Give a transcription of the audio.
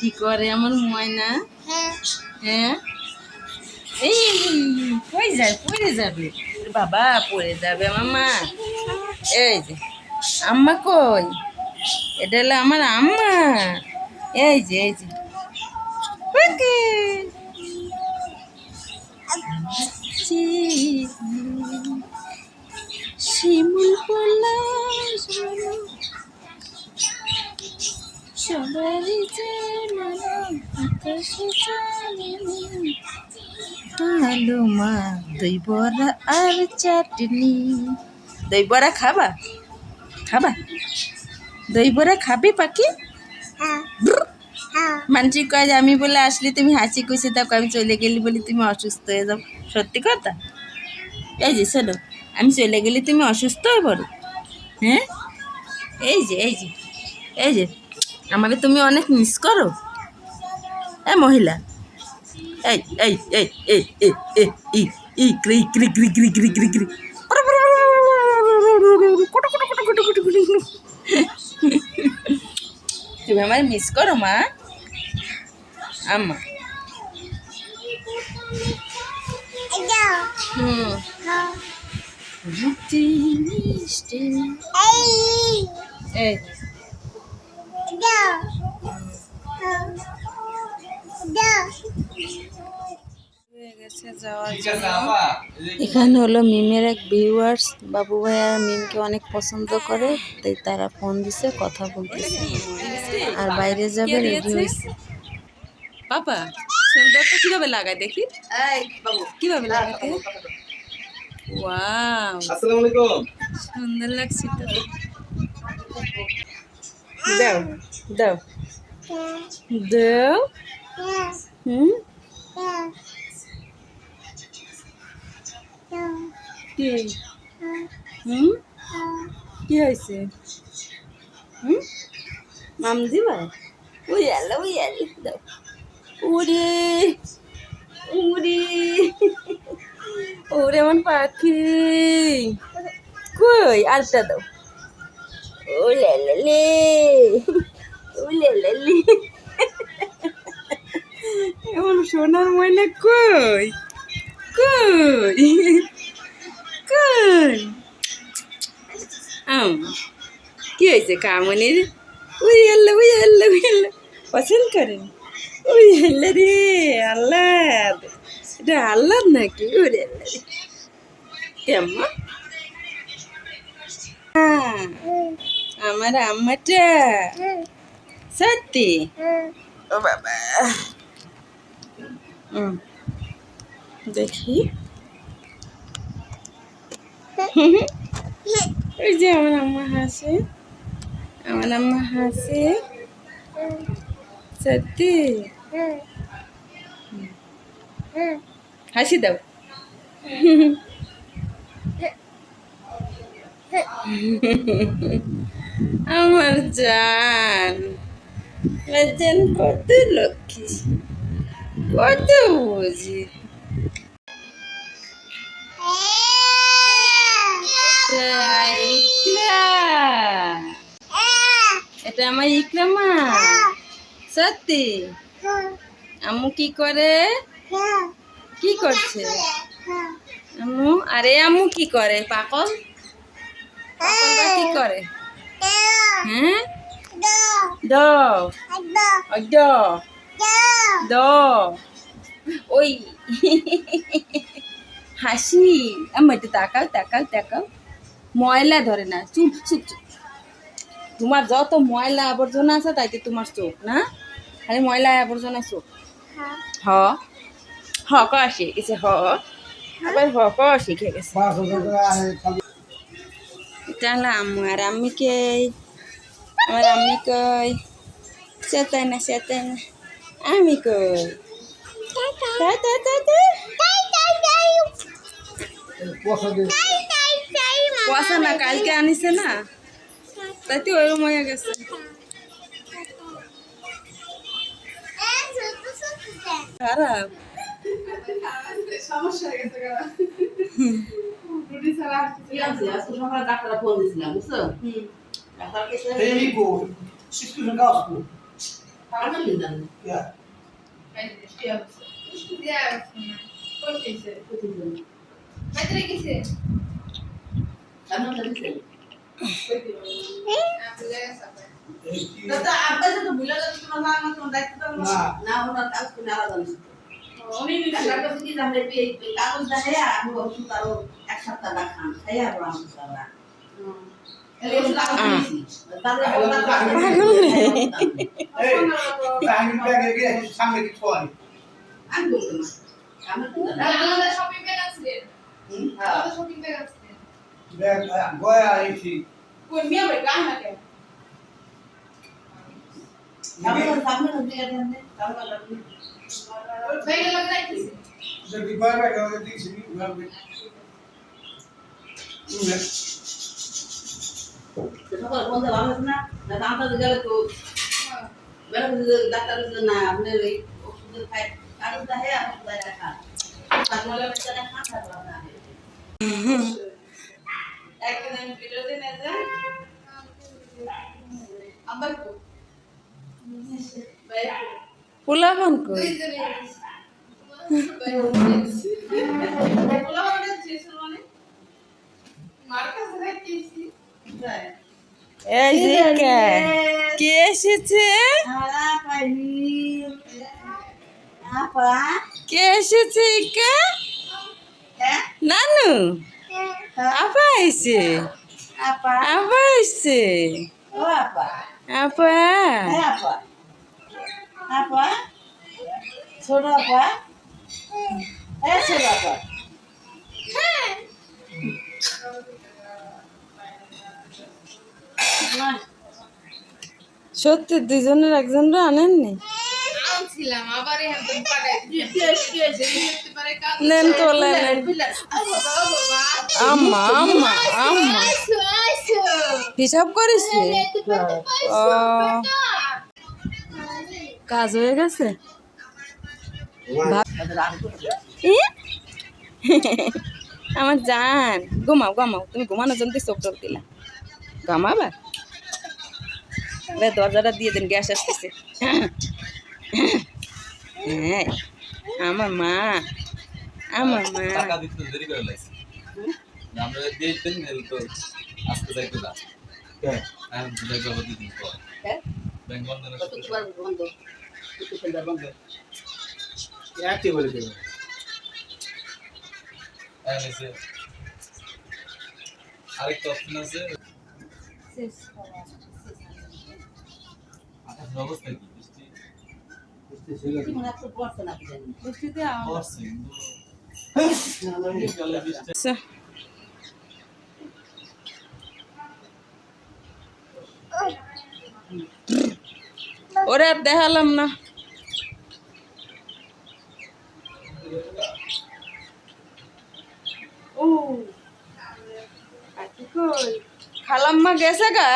কি করে আমার ময়না? হ্যাঁ, এই কই যায়, পড়ে যাবে বাবা, পড়ে যাবে আমার মা। এই যে আম্মা কই, এটা হলো আমার আম্মা। এই যে এই যে ওকে। শিমুল পলাশ সবারই জানা আকাশে চাঁদনি, আলো মা দই বড়া আর চাটনি। দই বড়া খাবা? খাবা দই বড়া? খাবে পাখি? মানসিক কয় যে আমি বলে আসলে তুমি হাসি খুশি থাকো, আমি চলে গেলি বলে তুমি অসুস্থ হয়ে যাও। সত্যি কথা? এই যে শোনো, আমি চলে গেলে তুমি অসুস্থ হয়ে পড়ো। হ্যাঁ, এই যে এই যে এই যে আমাকে তুমি অনেক মিস করো। মহিলা, এই এই এই এই এই এই ই ই ক্রি ক্রি ক্রি ক্রি ক্রি ক্রি ক্রি তুমি আমার মিস করো মা? আম্মা এই এখানে হলো মিমের এক ভিউয়ার্স, বাবু ভাই আর মিমকে অনেক পছন্দ করে, তাই তারা ফোন দিছে, কথা বলতেছে আর বাইরে যাবে, রেডি হয়েছে। পাপা সুন্দরটা কিভাবে লাগায় দেখি, কিভাবে লাগাতে? ওয়াও, আসসালামু আলাইকুম, সুন্দর লাগছে তো। দাও দাও দাও। হুম, কি? হুম, কি হয়েছে? হুম, মাম দিবা? ওই আল্লাহ, ওই আল্লাহ, দাও। উড়ে উড়ে ওরে আমার পাখি, কই আরটা দাও। ও লে ও লে এমন সোনার ময়না কই, কই কই? কি হয়েছে কামনির? ওই আল্লাহ, ওই আল্লাহ, ওই আল্লাহ, পছন্দ করেন? ওই আল্লাহ রে, আল্লাহ, এটা আল্লাহ নাকি? ওরে আল্লাহ রে, কেমন আমার আম্মাটা, সত্যি? ও বাবা, দেখি। ওই যে আমার আম্মা হাসে, আমার আম্মা হাসে, সত্যি? হাসি দাও। আমার জান, আমার জান কত লক্ষ্মী, কত বুঝি। এটা আমার ইকরামা, সত্যি? আম্মু কি করে, কি করছে আম্মু? আরে আম্মু কি করে? পাগল, পাগলটা কি করে? হ্যাঁ, দাও দাও, ওই হাসি। আম্মা একটু তাকাও তাকাও তাকাও, ময়লা ধরে না, চুপ চুপ চুপ। তোমার যত ময়লা আবর্জনা আছে তাইতে তোমার চোখ না, খালি ময়লা আবর্জনা চোখ। হ হ ক শিখে গেছে, হ আবার হ ক শিখে গেছে। এটা হলো আম্মু, আর আম্মি কে, আমার আম্মি কই? সেতাই না সেতাই না, আমি কই? পয়সা না কালকে আনিছে না, তাইতে ওইরকম হয়ে গেছে। খারাপ সমস্যা হয়ে গেছে। ডাক্তার ফোন দিয়েছিলাম, বুঝছো? পোলাপান কই এই যে কে এসেছে কে এসেছে কে নানু আপা এসে আপা এসছে আপা ছোট আপা ছোট আপা সত্যি দুজনের একজনরা আনেননি নেন তোলা নেন আম্মা আম্মা আম্মা হিসাব করিস ও কাজ হয়ে গেছে আমার জান ঘুমাও ঘুমাও তুমি ঘুমানোর জন্য চোখ টোক দিলা ঘুমাবা দরজাটা দিয়ে দেন গ্যাস আসতেছে হ্যাঁ আমার মা আমার মা টাকা দিতে দেরি করে লাগছে আমরা দিয়ে দিন তো আজকে যাইতো না এখন তো যাইতো আবার 2 দিন পর ব্যাংক বন্ধ না কি বলে দেবে এসে আরেকটা অপশন আছে আকাশের অবস্থা কি বৃষ্টি বৃষ্টিতে পড়ছে কিন্তু আচ্ছা ওরে আর দেখালাম না ও কই খালাম্মা গেছে গা